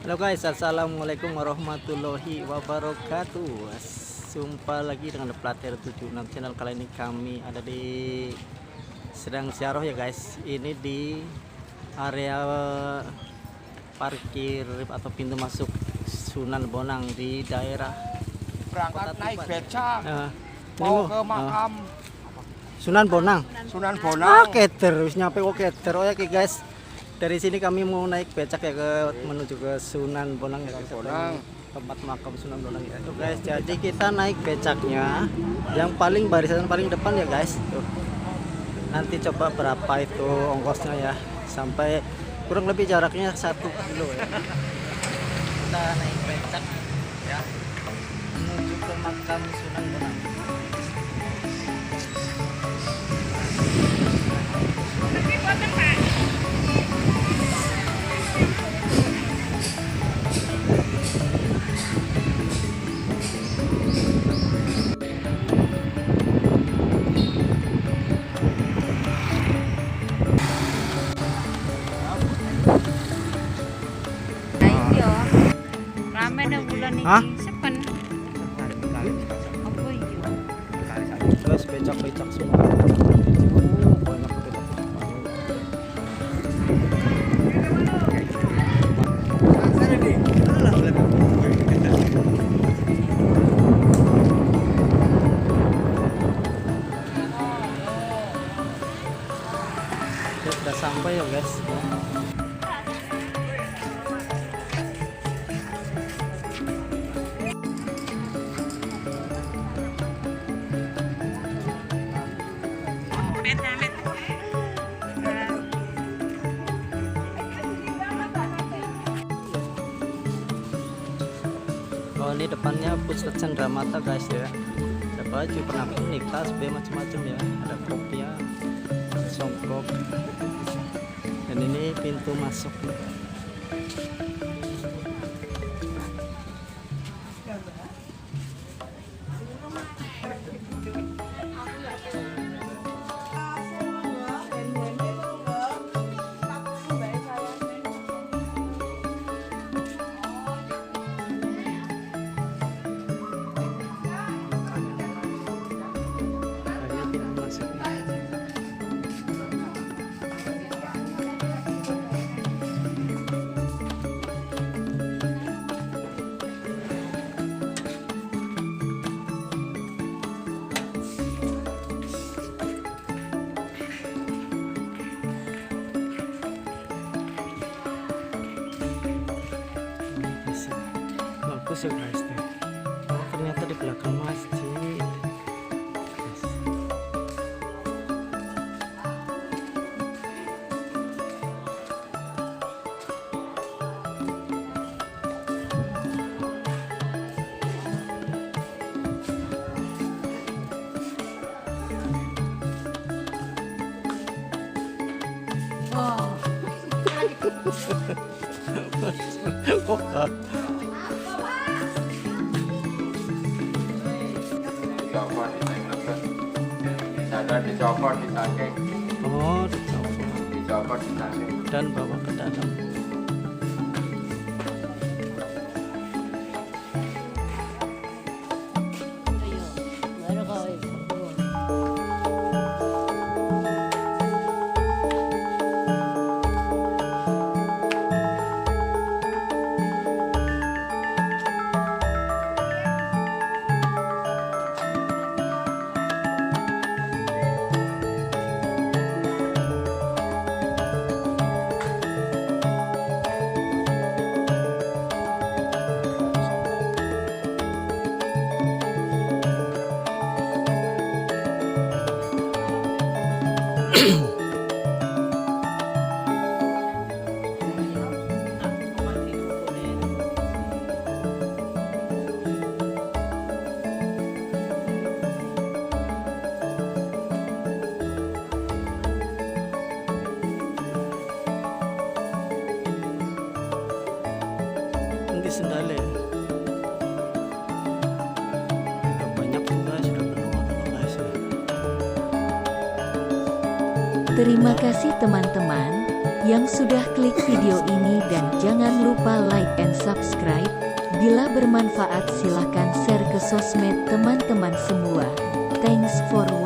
Halo guys, assalamualaikum warahmatullahi wabarakatuh. Jumpa lagi dengan Plater 76 channel. Kali ini kami ada di sedang ziarah ya guys. Ini di area parkir atau pintu masuk Sunan Bonang di daerah Berangkat Kota naik Tuban. becak Ini mau loh, ke makam Sunan Bonang. Sunan Ah, Bonang. keter, wis nyampe kok keter. Oh ya guys. Dari sini kami mau naik becak ya ke menuju ke Sunan Bonang ya guys. Bonang. Tempat makam Sunan Bonang ya. Tuh guys, jadi kita naik becaknya yang paling barisan paling depan ya guys. Tuh. Nanti coba berapa itu ongkosnya ya. Sampai kurang lebih jaraknya 1 kilo ya. Kita naik becak ya menuju ke makam Sunan Bonang. Iya. Rame dah bulan ini. Hah? Sepen. Apa iya? Terus becak-becak semua. Oh, banyak becak. Kita sudah sampai ya guys. Oh, ini depannya Pusat Cendramata guys ya. Ada baju, pernak-pernik, tasbih macam-macam ya. Ada kopiah, songkok. Dan ini pintu masuk. Nah, ini pintu masuknya. Bagus ya guys tuh. Oh, ternyata di belakang masjid. Yes. Wow. Oh, Dicopot ditengahkan. Ada dicopot ditangkeng. oh, dicopot Dicopot ditangkeng. dan bawa ke dalam. Ayo. Baru kau itu. Nanti sendal ya. Banyak juga sudah penuh guys ya. Terima kasih teman-teman yang sudah klik video ini dan jangan lupa like and subscribe. Bila bermanfaat silakan share ke sosmed teman-teman semua. Thanks for watching.